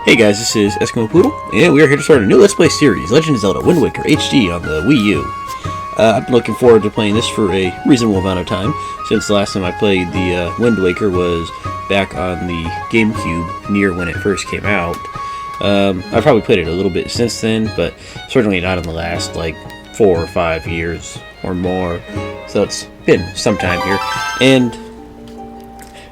Hey guys, this is Eskimo Poodle, and we are here to start a new Let's Play series, Legend of Zelda Wind Waker HD on the Wii U. I've been looking forward to playing this for a reasonable amount of time, since the last time I played the Wind Waker was back on the GameCube, near when it first came out. I've probably played it a little bit since then, but certainly not in the last, 4 or 5 years or more, so it's been some time here. And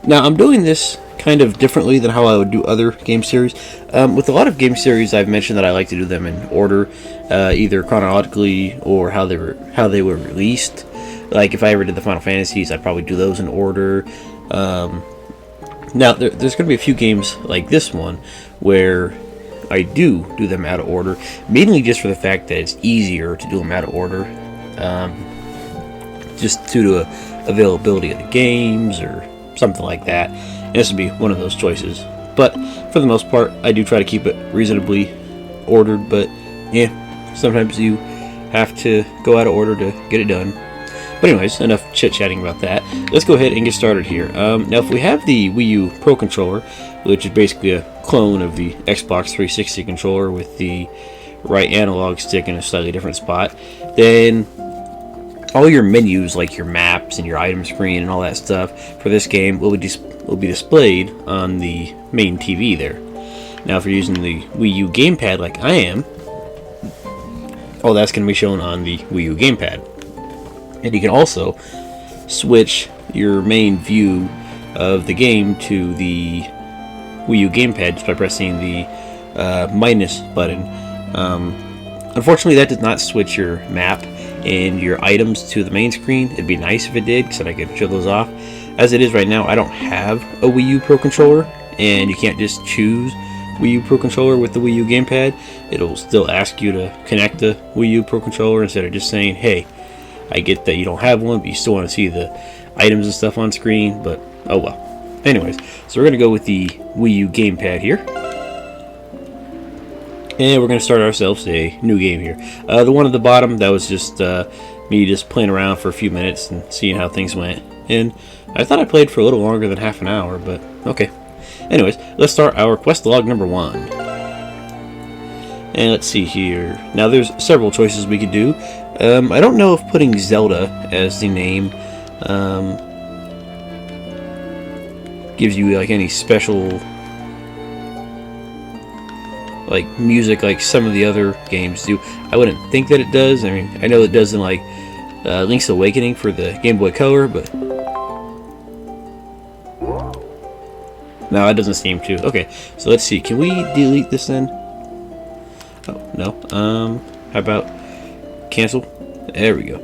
now I'm doing this kind of differently than how I would do other game series. With a lot of game series, I've mentioned that I like to do them in order, either chronologically or how they were released. Like if I ever did the Final Fantasies, I'd probably do those in order. Now there's going to be a few games like this one where I do them out of order, mainly just for the fact that it's easier to do them out of order, just due to availability of the games or something like that. And this would be one of those choices. But for the most part, I do try to keep it reasonably ordered. But yeah, sometimes you have to go out of order to get it done. But anyways, enough chit-chatting about that. Let's go ahead and get started here. Now, if we have the Wii U Pro Controller, which is basically a clone of the Xbox 360 controller with the right analog stick in a slightly different spot, then all your menus, like your maps and your item screen and all that stuff for this game will be displayed on the main TV there. Now, if you're using the Wii U gamepad like I am, all that's going to be shown on the Wii U gamepad. And you can also switch your main view of the game to the Wii U gamepad just by pressing the minus button. Unfortunately, that does not switch your map and your items to the main screen. It'd be nice if it did, because then I could show those off. As it is right now, I don't have a Wii U Pro Controller, and you can't just choose Wii U Pro Controller with the Wii U gamepad. It'll still ask you to connect the Wii U Pro Controller instead of just saying, hey, I get that you don't have one, but you still want to see the items and stuff on screen, but oh well. Anyways, so we're going to go with the Wii U gamepad here. And we're going to start ourselves a new game here. The one at the bottom, that was just me just playing around for a few minutes and seeing how things went. And I thought I played for a little longer than half an hour, but okay. Anyways, let's start our quest log number 1. And let's see here. Now there's several choices we could do. I don't know if putting Zelda as the name gives you any special music like some of the other games do. I wouldn't think that it does. I mean, I know it does in Link's Awakening for the Game Boy Color, but no, it doesn't seem to. Okay, so let's see. Can we delete this then? Oh, no. How about cancel? There we go.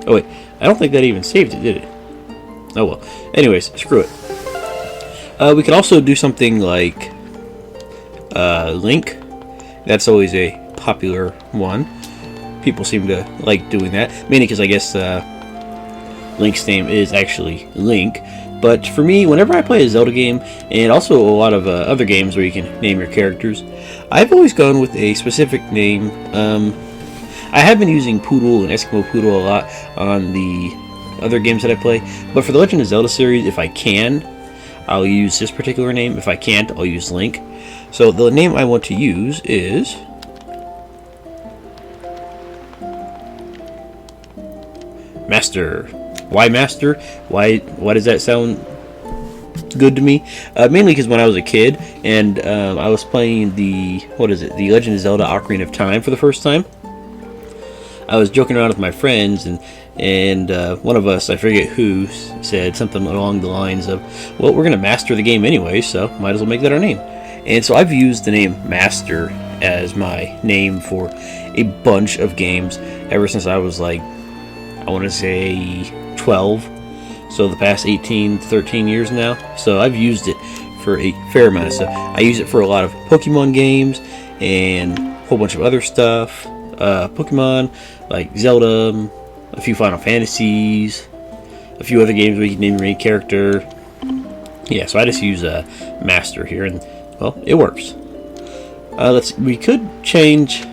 Oh, wait. I don't think that even saved it, did it? Oh, well. Anyways, screw it. We could also do something like Link. That's always a popular one. People seem to like doing that, mainly because I guess Link's name is actually Link. But for me, whenever I play a Zelda game, and also a lot of other games where you can name your characters, I've always gone with a specific name. I have been using Poodle and Eskimo Poodle a lot on the other games that I play, but for the Legend of Zelda series, if I can, I'll use this particular name. If I can't, I'll use Link. So the name I want to use is Master. Why Master? Why does that sound good to me? Mainly because when I was a kid and I was playing the Legend of Zelda Ocarina of Time for the first time, I was joking around with my friends, and one of us, I forget who, said something along the lines of, well, we're going to master the game anyway, so might as well make that our name. And so I've used the name Master as my name for a bunch of games ever since I was I want to say 12, so the past 18 to 13 years now. So I've used it for a fair amount of stuff. I use it for a lot of Pokemon games and a whole bunch of other stuff. Pokemon, like Zelda, a few Final Fantasies, a few other games where you can name your main character. Yeah, so I just use Master here, and well, it works. We could change.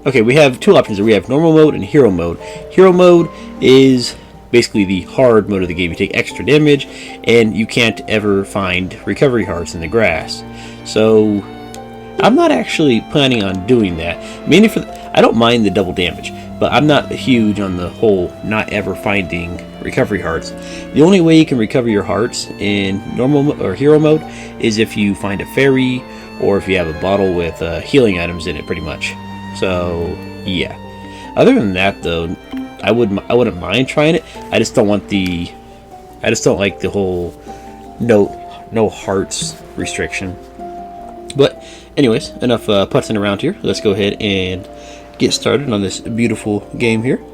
Okay, we have two options. We have normal mode and hero mode. Hero mode is basically the hard mode of the game. You take extra damage, and you can't ever find recovery hearts in the grass. So I'm not actually planning on doing that. Mainly I don't mind the double damage, but I'm not huge on the whole not ever finding recovery hearts. The only way you can recover your hearts in normal or hero mode is if you find a fairy or if you have a bottle with healing items in it, pretty much. So yeah. Other than that, though, I wouldn't mind trying it. I just don't like the whole no hearts restriction. But anyways, enough putzing around here. Let's go ahead and get started on this beautiful game here.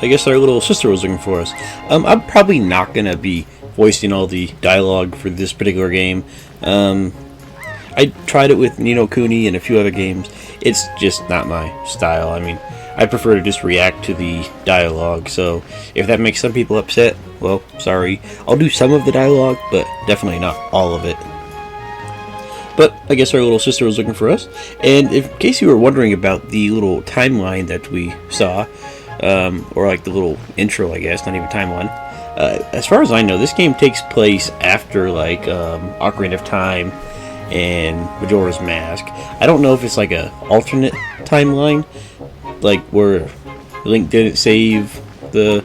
I guess our little sister was looking for us. I'm probably not going to be voicing all the dialogue for this particular game. I tried it with Ni no Kuni and a few other games. It's just not my style. I mean, I prefer to just react to the dialogue, so if that makes some people upset, well, sorry. I'll do some of the dialogue, but definitely not all of it. But I guess our little sister was looking for us, and in case you were wondering about the little timeline that we saw, or like the little intro, I guess, not even timeline, as far as I know, this game takes place after like Ocarina of Time and Majora's Mask. I don't know if it's like a alternate timeline, like where Link didn't save the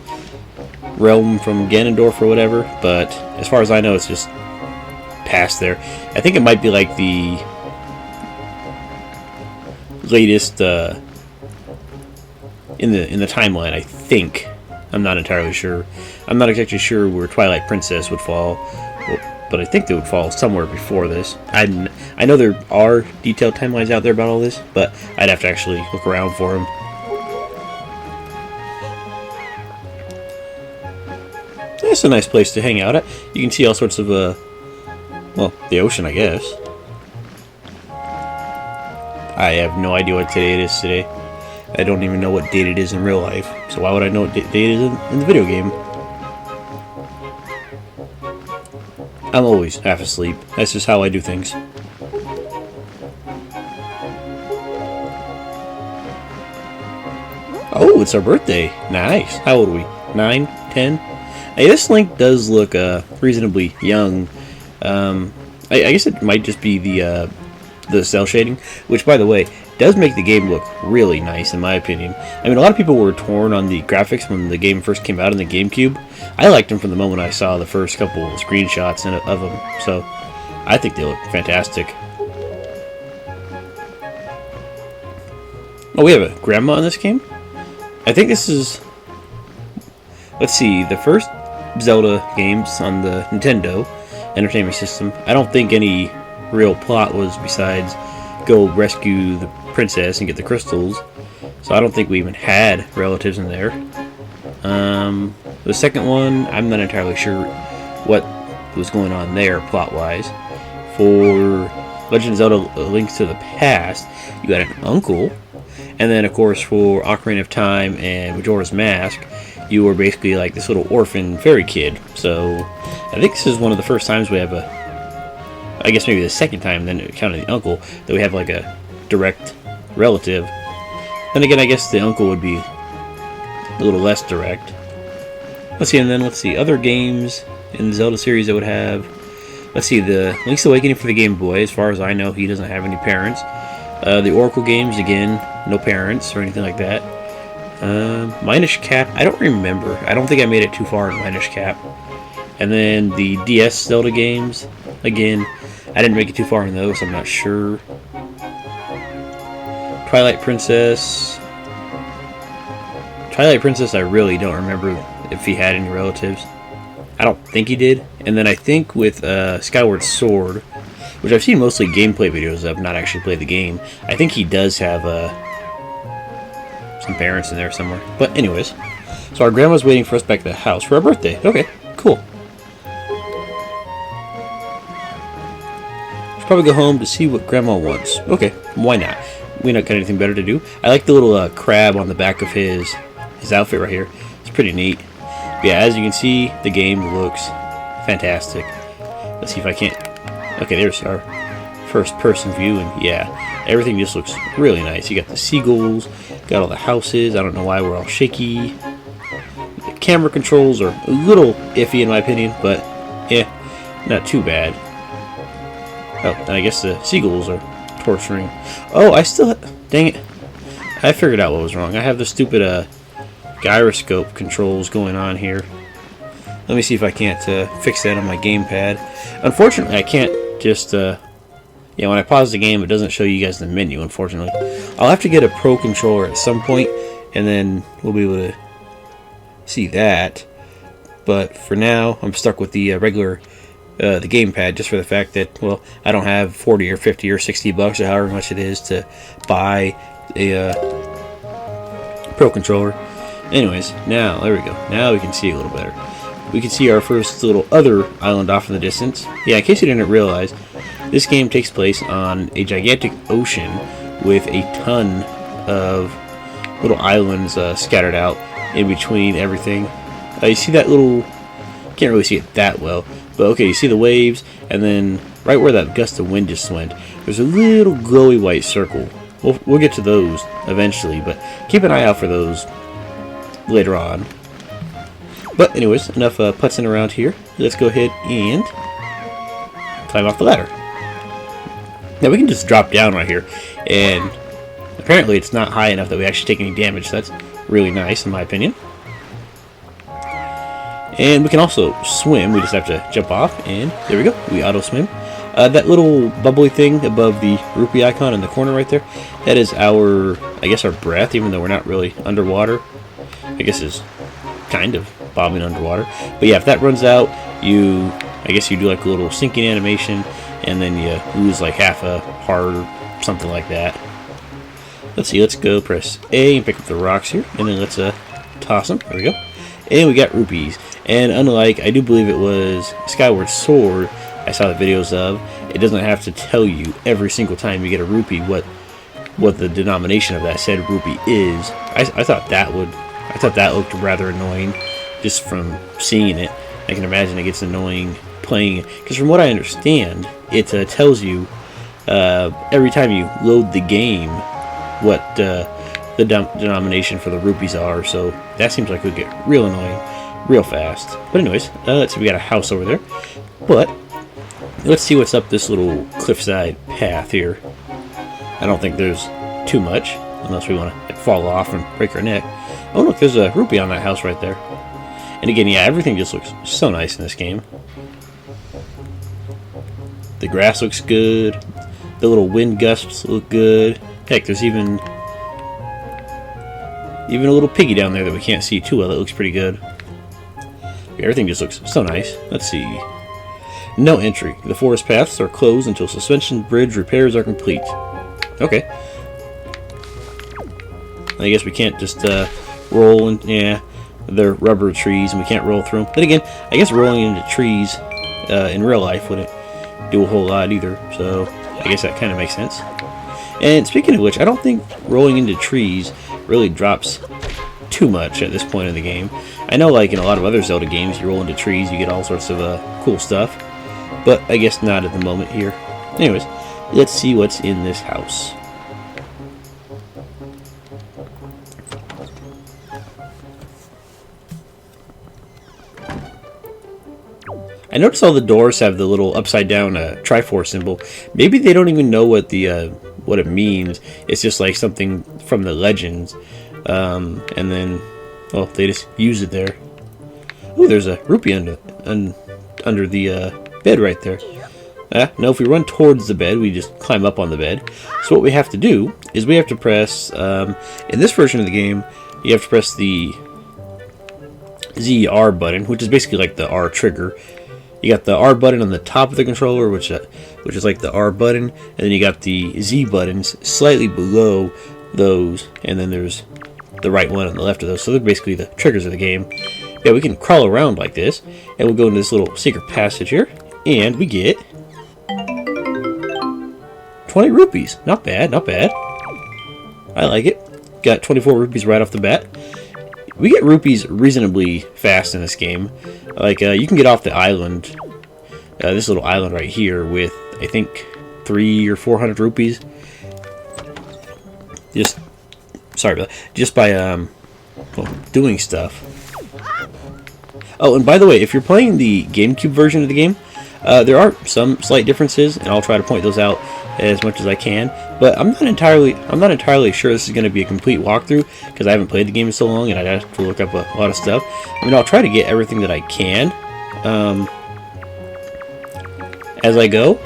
realm from Ganondorf or whatever, but as far as I know, it's just past there. I think it might be like the latest in the timeline. I think. I'm not entirely sure. I'm not exactly sure where Twilight Princess would fall, but I think they would fall somewhere before this. I know there are detailed timelines out there about all this, but I'd have to actually look around for them. It's a nice place to hang out at. You can see all sorts of, well, the ocean, I guess. I have no idea what day it is today. I don't even know what date it is in real life, so why would I know what date it is in the video game? I'm always half asleep. That's just how I do things. Oh, it's our birthday. Nice. How old are we? 9? 10? Hey, this Link does look reasonably young. I guess it might just be the cell shading, which, by the way, does make the game look really nice, in my opinion. I mean, a lot of people were torn on the graphics when the game first came out in the GameCube. I liked them from the moment I saw the first couple of screenshots of them, so I think they look fantastic. Oh, we have a grandma in this game? I think this is... Let's see, the first Zelda games on the Nintendo Entertainment System. I don't think any real plot was besides go rescue the princess and get the crystals, so I don't think we even had relatives in there. The second one, I'm not entirely sure what was going on there plot-wise. For Legend of Zelda Link to the Past, you got an uncle, and then of course for Ocarina of Time and Majora's Mask, you were basically like this little orphan fairy kid. So I think this is one of the first times we have I guess maybe the second time, then counting the uncle, that we have like a direct relative. Then again, I guess the uncle would be a little less direct. Let's see, and then let's see, other games in the Zelda series that would have... Let's see, the Link's Awakening for the Game Boy, as far as I know, he doesn't have any parents. The Oracle games, again, no parents or anything like that. Minish Cap, I don't remember. I don't think I made it too far in Minish Cap. And then the DS Zelda games, again, I didn't make it too far in those, I'm not sure. Twilight Princess, I really don't remember if he had any relatives. I don't think he did. And then I think with Skyward Sword, which I've seen mostly gameplay videos of, not actually played the game, I think he does have some parents in there somewhere. But anyways, so our grandma's waiting for us back at the house for our birthday. Okay, cool. Should probably go home to see what grandma wants. Okay, why not? We not got anything better to do. I like the little crab on the back of his outfit right here. It's pretty neat. But yeah, as you can see, the game looks fantastic. Let's see if I can't... Okay, there's our first person view, and yeah, everything just looks really nice. You got the seagulls, got all the houses. I don't know why we're all shaky. The camera controls are a little iffy in my opinion, but yeah, not too bad. Oh, and I guess the seagulls are torturing. Oh, I still... Dang it. I figured out what was wrong. I have the stupid gyroscope controls going on here. Let me see if I can't fix that on my gamepad. Unfortunately, I can't just... yeah, when I pause the game, it doesn't show you guys the menu, unfortunately. I'll have to get a Pro Controller at some point, and then we'll be able to see that. But for now, I'm stuck with the regular... the gamepad, just for the fact that, well, I don't have 40 or 50 or 60 bucks or however much it is to buy a Pro Controller. Anyways, now, there we go. Now we can see a little better. We can see our first little other island off in the distance. Yeah, in case you didn't realize, this game takes place on a gigantic ocean with a ton of little islands scattered out in between everything. You see that little... Can't really see it that well, but okay, you see the waves, and then right where that gust of wind just went, there's a little glowy white circle. We'll get to those eventually, but keep an eye out for those later on. But anyways, enough putzing around here. Let's go ahead and climb off the ladder. Now we can just drop down right here, and apparently it's not high enough that we actually take any damage, so that's really nice in my opinion. And we can also swim. We just have to jump off, and there we go. We auto swim. That little bubbly thing above the rupee icon in the corner right there, that is our, I guess, our breath, even though we're not really underwater. I guess is kind of bobbing underwater. But yeah, if that runs out, I guess you do like a little sinking animation, and then you lose like half a heart or something like that. Let's see, let's go press A and pick up the rocks here, and then let's toss them. There we go. And we got rupees. And unlike, I do believe it was Skyward Sword I saw the videos of, it doesn't have to tell you every single time you get a rupee what the denomination of that said rupee is. I thought that looked rather annoying just from seeing it. I can imagine it gets annoying playing it, because from what I understand, it tells you every time you load the game what the denomination for the rupees are, so that seems like it would get real annoying real fast. But anyways, let's see, we got a house over there, but let's see what's up this little cliffside path here. I don't think there's too much, unless we want to fall off and break our neck. Oh look, there's a rupee on that house right there. And again, yeah, everything just looks so nice in this game. The grass looks good, the little wind gusts look good. Heck, there's even a little piggy down there that we can't see too well. That looks pretty good. Everything just looks so nice. Let's see. No entry. The forest paths are closed until suspension bridge repairs are complete. Okay. I guess we can't just roll and yeah, they're rubber trees and we can't roll through them. But again, I guess rolling into trees in real life wouldn't do a whole lot either. So I guess that kind of makes sense. And speaking of which, I don't think rolling into trees really drops too much at this point in the game. I know like in a lot of other Zelda games, you roll into trees, you get all sorts of cool stuff. But I guess not at the moment here. Anyways, let's see what's in this house. I noticed all the doors have the little upside down Triforce symbol. Maybe they don't even know what the what it means. It's just like something from the legends, and then well, they just use it there. Oh, there's a rupee under the bed right there. Now if we run towards the bed, we just climb up on the bed. So what we have to do is we have to press, in this version of the game, you have to press the ZR button, which is basically like the R trigger. You got the R button on the top of the controller, which is like the R button, and then you got the Z buttons slightly below those, and then there's the right one on the left of those. So they're basically the triggers of the game. Yeah, we can crawl around like this, and we'll go into this little secret passage here, and we get 20 rupees. Not bad, not bad. I like it. Got 24 rupees right off the bat. We get rupees reasonably fast in this game. Like, you can get off the island, this little island right here, with, I think, 300 or 400 rupees. Just by well, doing stuff. Oh, and by the way, if you're playing the GameCube version of the game, there are some slight differences, and I'll try to point those out as much as I can. But I'm not entirely sure this is going to be a complete walkthrough, because I haven't played the game in so long, and I'd have to look up a lot of stuff. I mean, I'll try to get everything that I can as I go,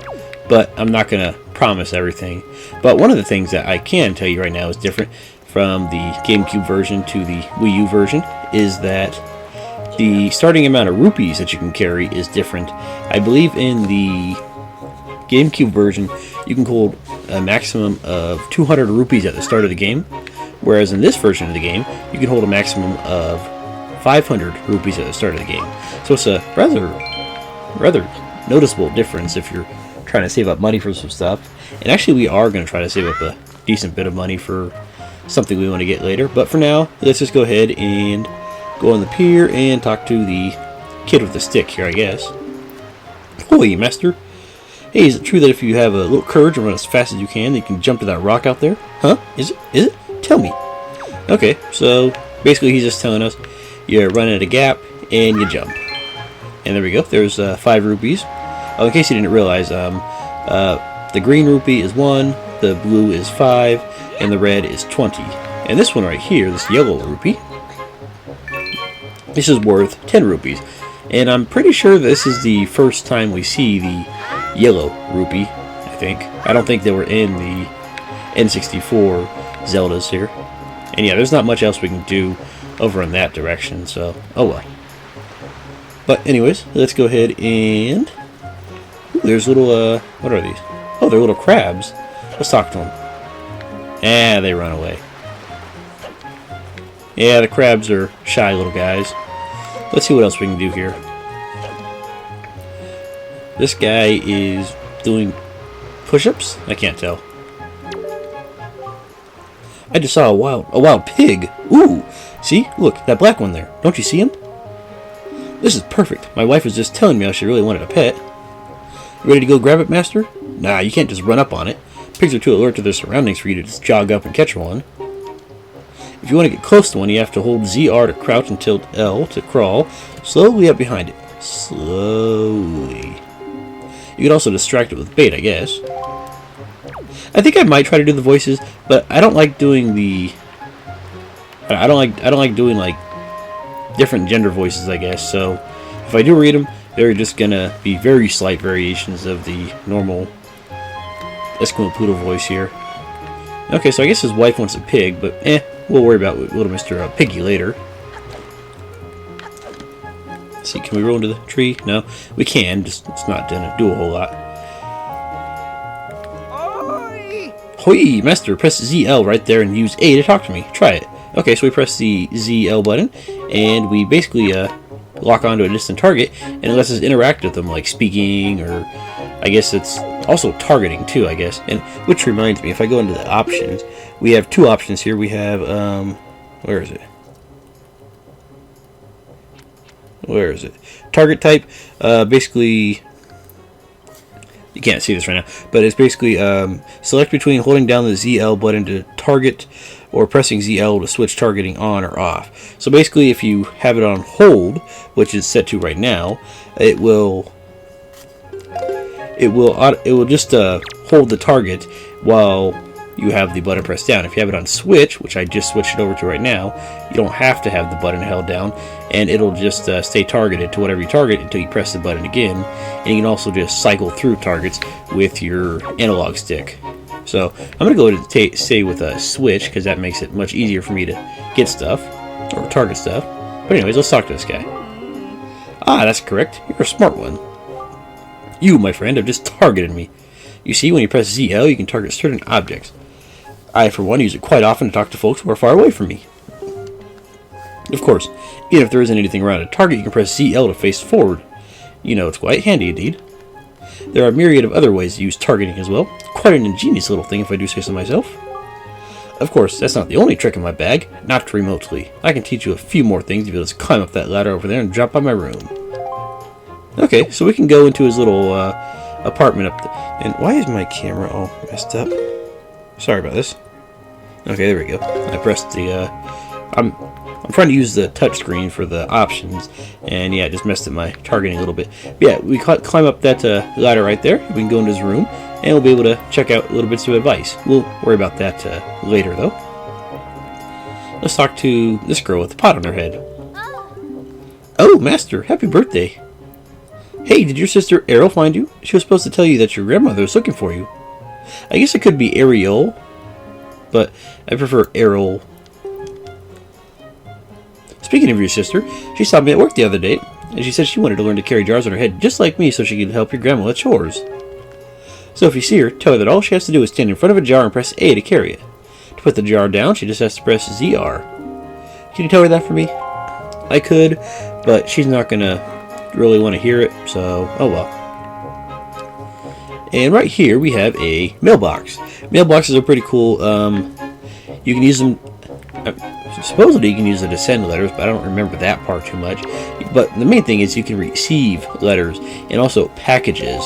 but I'm not going to promise everything. But one of the things that I can tell you right now is different from the GameCube version to the Wii U version is that the starting amount of rupees that you can carry is different. I believe in the GameCube version, you can hold a maximum of 200 rupees at the start of the game, Whereas in this version of the game, you can hold a maximum of 500 rupees at the start of the game. So it's a rather noticeable difference if you're trying to save up money for some stuff. And actually we are going to try to save up a decent bit of money for something we want to get later. But for now, let's just go ahead and go on the pier and talk to the kid with the stick here, I guess. Holy, master. Hey, is it true that if you have a little courage and run as fast as you can, you can jump to that rock out there? Huh? Is it? Tell me. Okay, so basically he's just telling us you run at a gap and you jump. And there we go. There's 5 rupees. Oh, in case you didn't realize, the green rupee is 1, the blue is 5, and the red is 20. And this one right here, this yellow rupee, this is worth 10 rupees. And I'm pretty sure this is the first time we see the yellow rupee, I think. I don't think they were in the N64 Zeldas here. And yeah, there's not much else we can do over in that direction, so oh well. But anyways, let's go ahead and... Ooh, there's little, what are these? Oh, they're little crabs. Let's talk to them. Ah, they run away. Yeah, the crabs are shy little guys. Let's see what else we can do here. This guy is doing push-ups? I can't tell. I just saw a wild pig. Ooh! See? Look, that black one there. Don't you see him? This is perfect. My wife was just telling me how she really wanted a pet. You ready to go grab it, master? Nah, you can't just run up on it. Pigs are too alert to their surroundings for you to just jog up and catch one. If you want to get close to one, you have to hold ZR to crouch and tilt L to crawl slowly up behind it. Slowly. You can also distract it with bait, I guess. I think I might try to do the voices, but I don't like doing the... I don't like doing, like, different gender voices, I guess. So, if I do read them, they're just gonna be very slight variations of the normal Eskimo Poodle voice here. Okay, so I guess his wife wants a pig, but we'll worry about little Mr. Piggy later. Let's see, can we roll into the tree? No, we can, just it's not gonna do a whole lot. Hoi, master, press ZL right there and use A to talk to me. Try it. Okay, so we press the ZL button, and we basically lock onto a distant target, and it lets us interact with them, like speaking, or I guess it's also targeting too, I guess. And which reminds me, if I go into the options, we have 2 options here. We have, where is it? Where is it? Target type, basically... You can't see this right now, but it's basically select between holding down the ZL button to target or pressing ZL to switch targeting on or off. So basically, if you have it on hold, which is set to right now, it will just hold the target while you have the button pressed down. If you have it on switch, which I just switched it over to right now, you don't have to have the button held down, and it'll just stay targeted to whatever you target until you press the button again. And you can also just cycle through targets with your analog stick. So I'm going to go ahead and stay with a switch, because that makes it much easier for me to get stuff, or target stuff. But anyways, let's talk to this guy. Ah, that's correct. You're a smart one. You, my friend, have just targeted me. You see, when you press ZL, you can target certain objects. I, for one, use it quite often to talk to folks who are far away from me. Of course, even if there isn't anything around a target, you can press ZL to face forward. You know, it's quite handy indeed. There are a myriad of other ways to use targeting as well. Quite an ingenious little thing, if I do say so myself. Of course, that's not the only trick in my bag, not remotely. I can teach you a few more things if you'll just climb up that ladder over there and drop by my room. Okay, so we can go into his little apartment up there. And why is my camera all messed up? Sorry about this. Okay, there we go. I pressed the, I'm trying to use the touch screen for the options, and yeah, I just messed up my targeting a little bit. But yeah, we climb up that ladder right there. We can go into his room, and we'll be able to check out little bits of advice. We'll worry about that later, though. Let's talk to this girl with the pot on her head. Oh, master, happy birthday. Hey, did your sister Ariel find you? She was supposed to tell you that your grandmother was looking for you. I guess it could be Ariel, but I prefer Ariel. Speaking of your sister, she saw me at work the other day, and she said she wanted to learn to carry jars on her head just like me so she could help your grandma with chores. So if you see her, tell her that all she has to do is stand in front of a jar and press A to carry it. To put the jar down, she just has to press ZR. Can you tell her that for me? I could, but she's not gonna really want to hear it, so oh well. And right here we have a mailbox. Mailboxes are pretty cool. You can use them. Supposedly you can use it to send letters, but I don't remember that part too much. But the main thing is you can receive letters and also packages.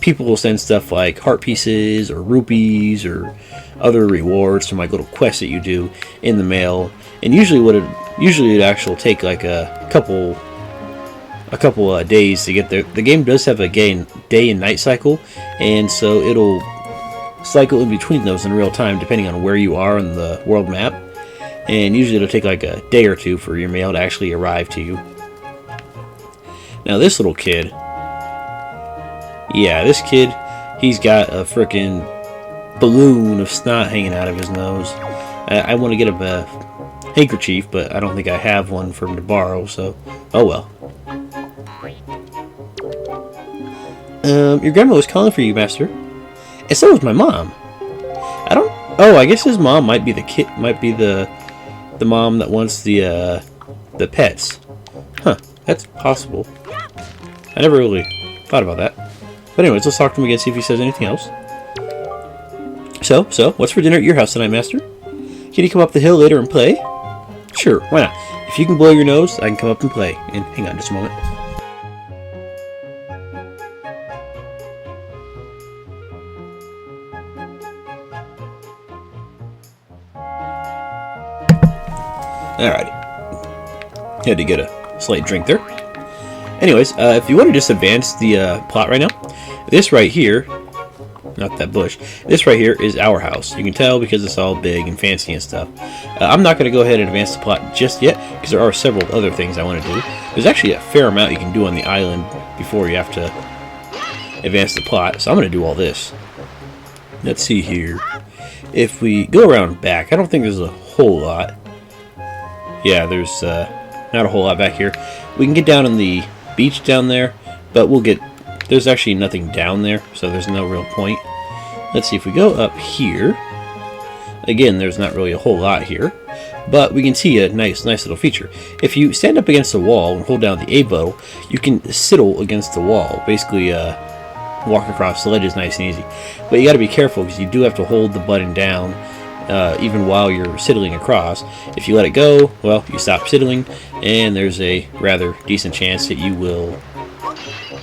People will send stuff like heart pieces or rupees or other rewards from like little quests that you do in the mail. And usually it actually take like a couple days to get there. The game does have a day and night cycle, and so it'll cycle in between those in real time depending on where you are on the world map. And usually it'll take like a day or two for your mail to actually arrive to you. Now this little kid, yeah, this kid, he's got a frickin' balloon of snot hanging out of his nose. I want to get him a handkerchief, but I don't think I have one for him to borrow, so oh well. Your grandma was calling for you, Master. And so was my mom. I guess his mom might be the mom that wants the pets. Huh, that's possible. I never really thought about that. But anyways, let's talk to him again, see if he says anything else. So, what's for dinner at your house tonight, Master? Can you come up the hill later and play? Sure, why not? If you can blow your nose, I can come up and play. And hang on just a moment. Alrighty. Had to get a slight drink there. Anyways, if you want to just advance the plot right now, this right here, not that bush, this right here is our house. You can tell because it's all big and fancy and stuff. I'm not going to go ahead and advance the plot just yet because there are several other things I want to do. There's actually a fair amount you can do on the island before you have to advance the plot, so I'm going to do all this. Let's see here. If we go around back, I don't think there's a whole lot. Yeah, there's not a whole lot back here. We can get down on the beach down there, but there's actually nothing down there, so there's no real point. Let's see, if we go up here, again, there's not really a whole lot here, but we can see a nice little feature. If you stand up against the wall and hold down the A button, you can sidle against the wall, basically walk across the ledges nice and easy. But you got to be careful because you do have to hold the button down even while you're sidling across. If you let it go, well, you stop sidling, and there's a rather decent chance that you will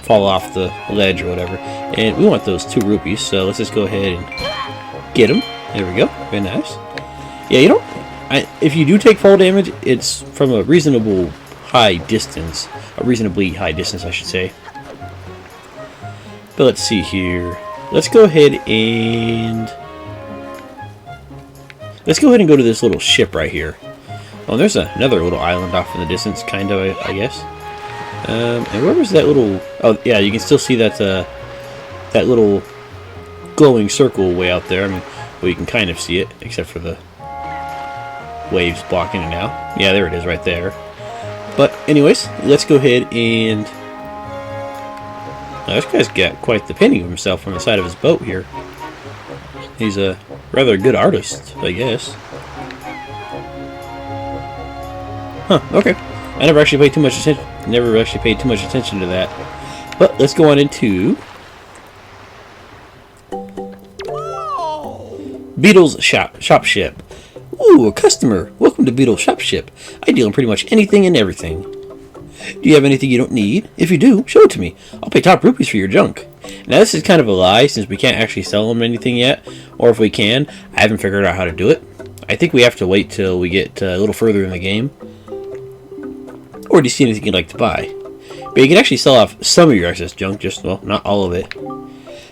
fall off the ledge or whatever. And we want those 2 rupees, so let's just go ahead and get them. There we go. Very nice. Yeah, if you do take fall damage, it's from a reasonably high distance, I should say. But let's see here. Let's go ahead and go to this little ship right here. Oh, there's another little island off in the distance, kind of, I guess. And where's that little... Oh, yeah, you can still see that little glowing circle way out there. I mean, well, you can kind of see it, except for the waves blocking it now. Yeah, there it is right there. But anyways, let's go ahead and... Now, this guy's got quite the painting of himself on the side of his boat here. He's a rather good artist, I guess. Huh, okay. I never actually paid too much attention to that. But let's go on into Beetle's shop ship. Ooh, a customer. Welcome to Beetle's shop ship. I deal in pretty much anything and everything. Do you have anything you don't need? If you do, show it to me. I'll pay top rupees for your junk. Now this is kind of a lie since we can't actually sell them anything yet. Or if we can, I haven't figured out how to do it. I think we have to wait till we get a little further in the game. Or do you see anything you'd like to buy? But you can actually sell off some of your excess junk, just, well, not all of it.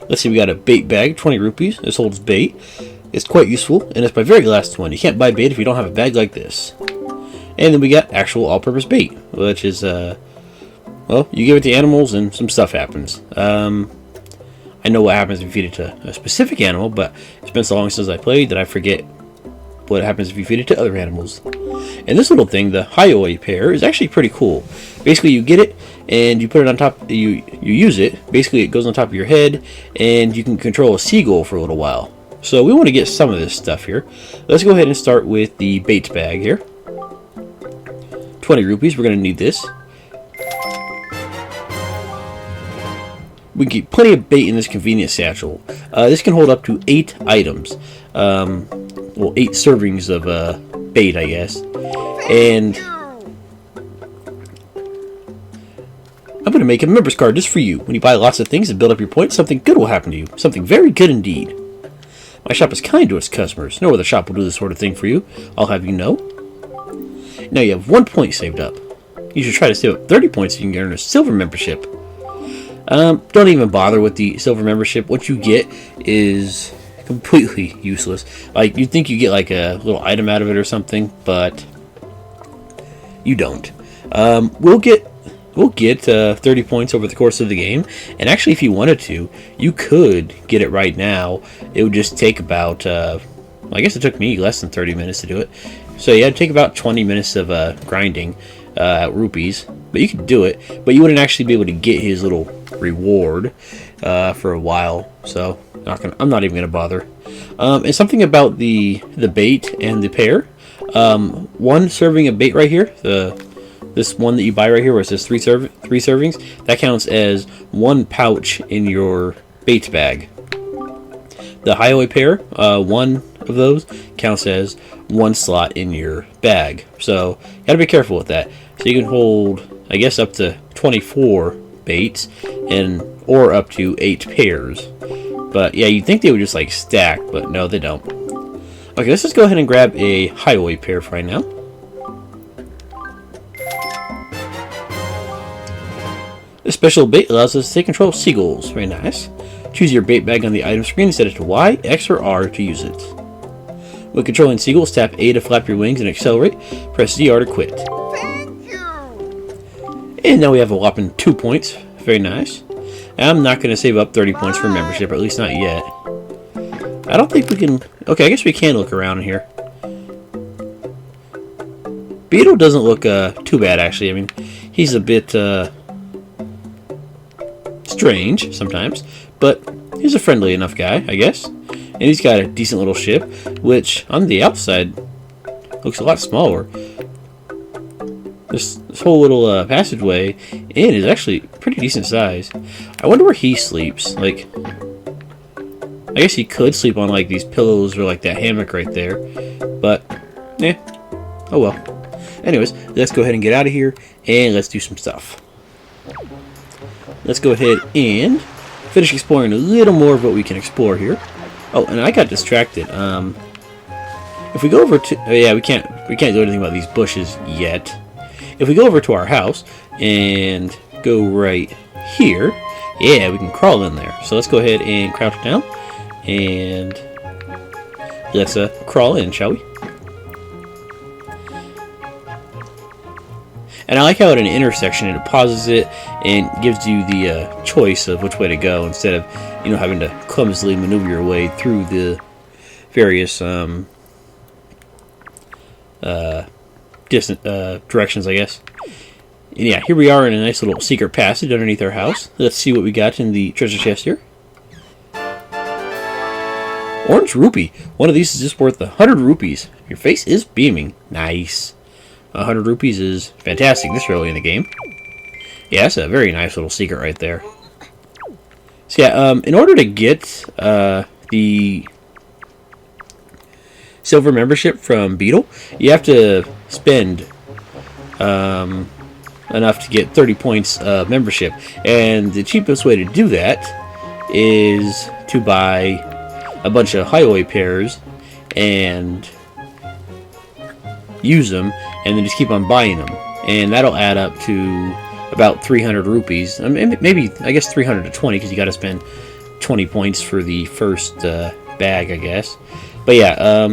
Let's see, we got a bait bag, 20 rupees. This holds bait. It's quite useful, and it's my very last one. You can't buy bait if you don't have a bag like this. And then we got actual all-purpose bait, which is, well, you give it to animals and some stuff happens. I know what happens if you feed it to a specific animal, but it's been so long since I played that I forget what happens if you feed it to other animals. And this little thing, the Hioi pear, is actually pretty cool. Basically, you get it, and you put it on top, you use it. Basically, it goes on top of your head, and you can control a seagull for a little while. So we want to get some of this stuff here. Let's go ahead and start with the bait bag here. 20 rupees, we're going to need this. We can keep plenty of bait in this convenient satchel. This can hold up to 8 items. Well, 8 servings of bait, I guess. And I'm going to make a member's card just for you. When you buy lots of things and build up your points, something good will happen to you. Something very good indeed. My shop is kind to its customers. No other shop will do this sort of thing for you. I'll have you know. Now you have 1 point saved up. You should try to save up 30 points so you can earn a silver membership. Don't even bother with the silver membership. What you get is completely useless. Like, you'd think you get like a little item out of it or something, but you don't. We'll get 30 points over the course of the game, and actually if you wanted to, you could get it right now. It would just take about, I guess it took me less than 30 minutes to do it. So yeah, it'd take about 20 minutes of grinding rupees, but you could do it, but you wouldn't actually be able to get his little reward for a while, so I'm not even going to bother. And something about the bait and the pear. One serving of bait right here, this one that you buy right here where it says 3 servings, that counts as 1 pouch in your bait bag. The highway pear, 1 of those counts as 1 slot in your bag. So you gotta be careful with that. So you can hold, I guess, up to 24 baits or up to 8 pairs. But yeah, you'd think they would just like stack, but no, they don't. Okay, let's just go ahead and grab a highway pear for right now. This special bait allows us to take control of seagulls. Very nice. Choose your bait bag on the item screen and set it to Y, X, or R to use it. When controlling seagulls, tap A to flap your wings and accelerate. Press ZR to quit. Thank you. And now we have a whopping 2 points. Very nice. I'm not going to save up 30 points for membership, at least not yet. I don't think we can... Okay, I guess we can look around in here. Beetle doesn't look too bad, actually. I mean, he's a bit strange sometimes, but he's a friendly enough guy, I guess. And he's got a decent little ship, which on the outside looks a lot smaller. This whole little passageway in is actually pretty decent size. I wonder where he sleeps. Like, I guess he could sleep on like these pillows or like that hammock right there, but yeah, oh well. Anyways, let's go ahead and get out of here and let's do some stuff. Let's go ahead and finish exploring a little more of what we can explore here. Oh, and I got distracted. If we go over to... Oh yeah, we can't do anything about these bushes yet. If we go over to our house and go right here, yeah, we can crawl in there. So let's go ahead and crouch down and let's crawl in, shall we? And I like how at an intersection it pauses it and gives you the choice of which way to go instead of, you know, having to clumsily maneuver your way through the various distant directions, I guess. And yeah, here we are in a nice little secret passage underneath our house. Let's see what we got in the treasure chest here. Orange rupee. One of these is just worth 100 rupees. Your face is beaming. Nice. 100 rupees is fantastic this early in the game. Yeah, that's a very nice little secret right there. So yeah, in order to get the silver membership from Beetle, you have to spend enough to get 30 points of membership. And the cheapest way to do that is to buy a bunch of highway pairs and use them, and then just keep on buying them, and that'll add up to about 300 rupees. I mean, maybe, I guess 300 to 20, because you got to spend 20 points for the first bag, I guess. But yeah,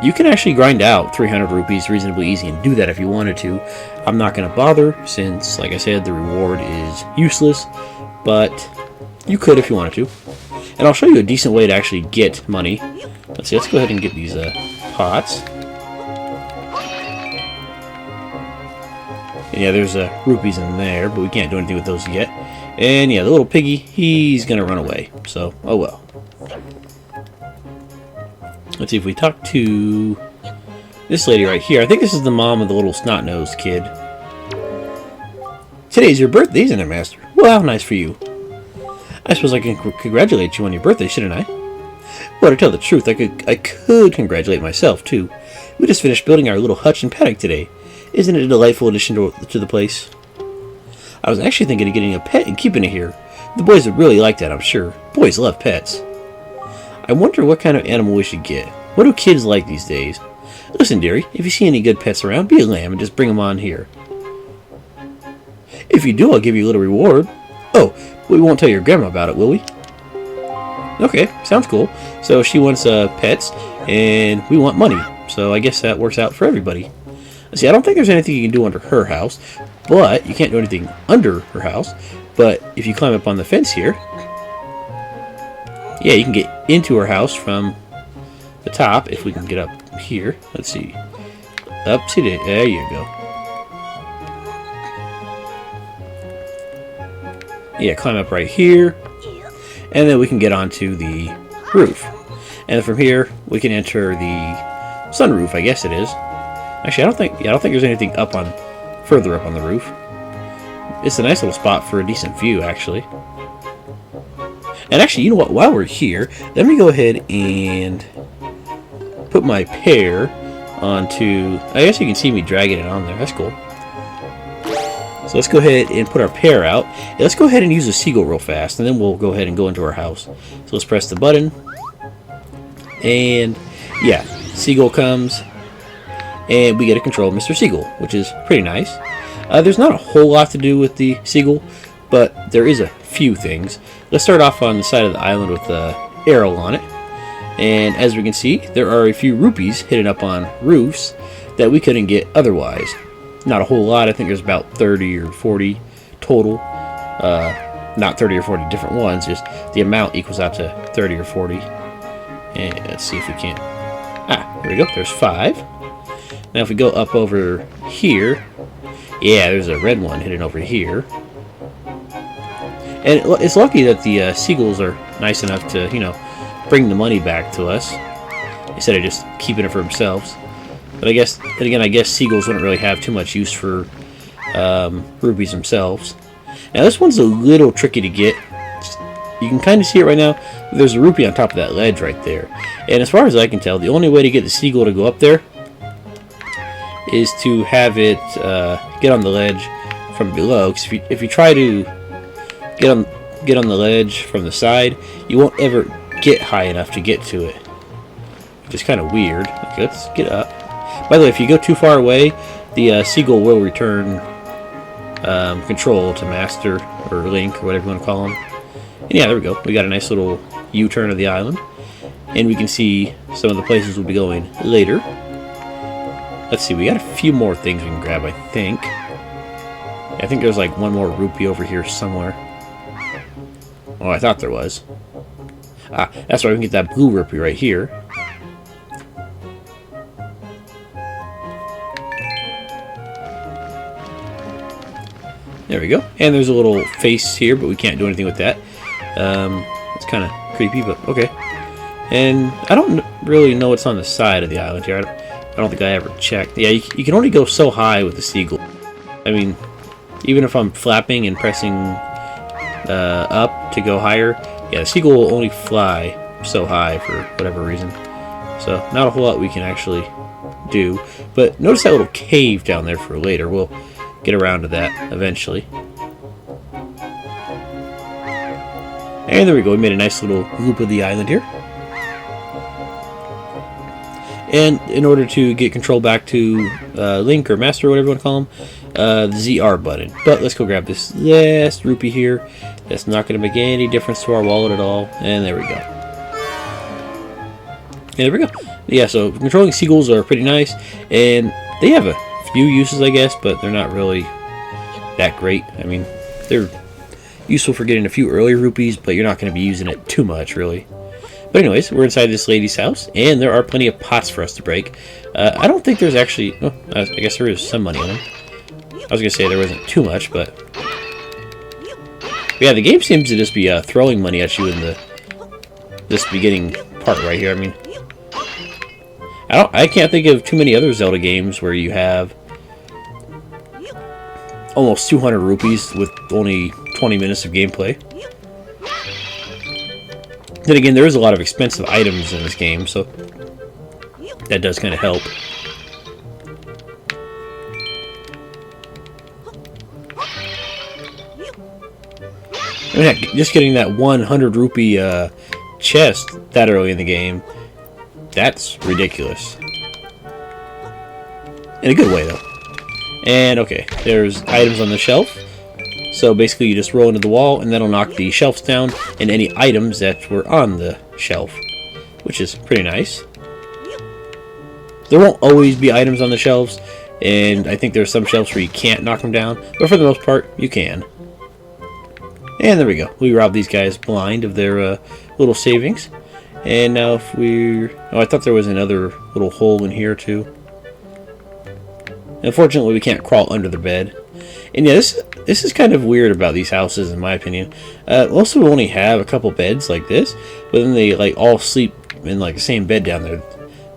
you can actually grind out 300 rupees reasonably easy and do that if you wanted to. I'm not going to bother since, like I said, the reward is useless, but you could if you wanted to. And I'll show you a decent way to actually get money. Let's see, let's go ahead and get these pots. And yeah, there's rupees in there, but we can't do anything with those yet. And yeah, the little piggy, he's gonna run away. So, oh well. Let's see if we talk to this lady right here. I think this is the mom of the little snot-nosed kid. Today's your birthday, isn't it, Master? Well, how nice for you. I suppose I can congratulate you on your birthday, shouldn't I? Well, to tell the truth, I could congratulate myself, too. We just finished building our little hutch and paddock today. Isn't it a delightful addition to the place? I was actually thinking of getting a pet and keeping it here. The boys would really like that, I'm sure. Boys love pets. I wonder what kind of animal we should get. What do kids like these days? Listen, dearie, if you see any good pets around, be a lamb and just bring them on here. If you do, I'll give you a little reward. Oh, we won't tell your grandma about it, will we? Okay, sounds cool. So she wants pets, and we want money. So I guess that works out for everybody. See, I don't think there's anything you can do under her house, but you can't do anything under her house. But if you climb up on the fence here, yeah, you can get into her house from the top. If we can get up here, let's see. Up to there you go. Yeah, climb up right here, and then we can get onto the roof. And from here, we can enter the sunroof, I guess it is. Actually, I don't think there's anything further up on the roof. It's a nice little spot for a decent view, actually. And actually, you know what? While we're here, let me go ahead and put my pear onto... I guess you can see me dragging it on there. That's cool. So let's go ahead and put our pear out. And let's go ahead and use a seagull real fast, and then we'll go ahead and go into our house. So let's press the button. And yeah, seagull comes. And we get to control Mr. Seagull, which is pretty nice. There's not a whole lot to do with the seagull, but there is a few things. Let's start off on the side of the island with the arrow on it. And as we can see, there are a few rupees hidden up on roofs that we couldn't get otherwise. Not a whole lot. I think there's about 30 or 40 total. Not 30 or 40 different ones, just the amount equals out to 30 or 40. And let's see if we can... here we go. There's 5. Now if we go up over here, yeah, there's a red one hidden over here. And it's lucky that the seagulls are nice enough to, bring the money back to us instead of just keeping it for themselves. But I guess seagulls wouldn't really have too much use for rubies themselves. Now this one's a little tricky to get. You can kind of see it right now. There's a rupee on top of that ledge right there. And as far as I can tell, the only way to get the seagull to go up there is to have it get on the ledge from below. Because if you try to get on the ledge from the side, you won't ever get high enough to get to it, which is kind of weird. Okay, let's get up. By the way, if you go too far away, the seagull will return control to Master or Link or whatever you want to call him. And yeah, there we go. We got a nice little U-turn of the island, and we can see some of the places we'll be going later. Let's see, we got a few more things we can grab, I think. I think there's like one more rupee over here somewhere. Oh, I thought there was. That's why we can get that blue rupee right here. There we go. And there's a little face here, but we can't do anything with that. It's kind of creepy, but okay. And I don't really know what's on the side of the island here. I don't think I ever checked. Yeah, you can only go so high with the seagull. I mean, even if I'm flapping and pressing up to go higher, yeah, the seagull will only fly so high for whatever reason. So not a whole lot we can actually do. But notice that little cave down there for later. We'll get around to that eventually. And there we go. We made a nice little loop of the island here. And in order to get control back to Link or Master or whatever you want to call him, the ZR button. But let's go grab this last rupee here. That's not going to make any difference to our wallet at all. And there we go. And there we go. Yeah, so controlling seagulls are pretty nice. And they have a few uses, I guess, but they're not really that great. I mean, they're useful for getting a few early rupees, but you're not going to be using it too much, really. But anyways, we're inside this lady's house, and there are plenty of pots for us to break. I don't think there's actually... Oh, I guess there is some money on them. I was going to say there wasn't too much, but... Yeah, the game seems to just be throwing money at you in this beginning part right here. I mean, I can't think of too many other Zelda games where you have almost 200 rupees with only 20 minutes of gameplay. Then again, there is a lot of expensive items in this game, so that does kind of help. I mean, heck, just getting that 100 rupee chest that early in the game, that's ridiculous. In a good way, though. And, okay, there's items on the shelf. So basically you just roll into the wall and that'll knock the shelves down and any items that were on the shelf, which is pretty nice. There won't always be items on the shelves, and I think there's some shelves where you can't knock them down, but for the most part you can. And there we go. We robbed these guys blind of their little savings. And now if we're... Oh, I thought there was another little hole in here too. Unfortunately, we can't crawl under the bed. And yeah, this is kind of weird about these houses, in my opinion. Most of them only have a couple beds like this, but then they like all sleep in like the same bed down there.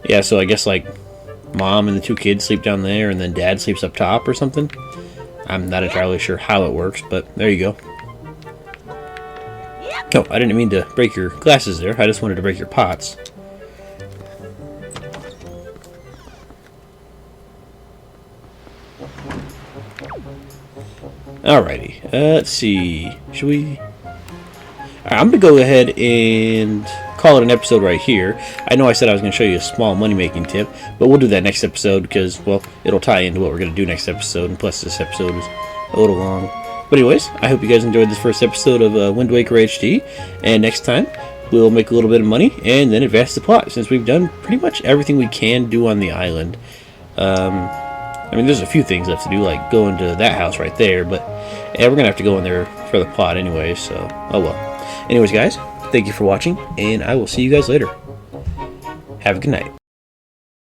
Yeah, so I guess like mom and the two kids sleep down there, and then dad sleeps up top or something. I'm not entirely sure how it works, but there you go. Oh, I didn't mean to break your glasses there. I just wanted to break your pots. Alrighty, let's see. Should we... Alright, I'm going to go ahead and call it an episode right here. I know I said I was going to show you a small money-making tip, but we'll do that next episode because, well, it'll tie into what we're going to do next episode, and plus this episode is a little long. But anyways, I hope you guys enjoyed this first episode of Wind Waker HD, and next time we'll make a little bit of money and then advance the plot, since we've done pretty much everything we can do on the island. I mean, there's a few things left to do, like go into that house right there, but yeah, we're going to have to go in there for the plot anyway, so oh well. Anyways, guys, thank you for watching, and I will see you guys later. Have a good night.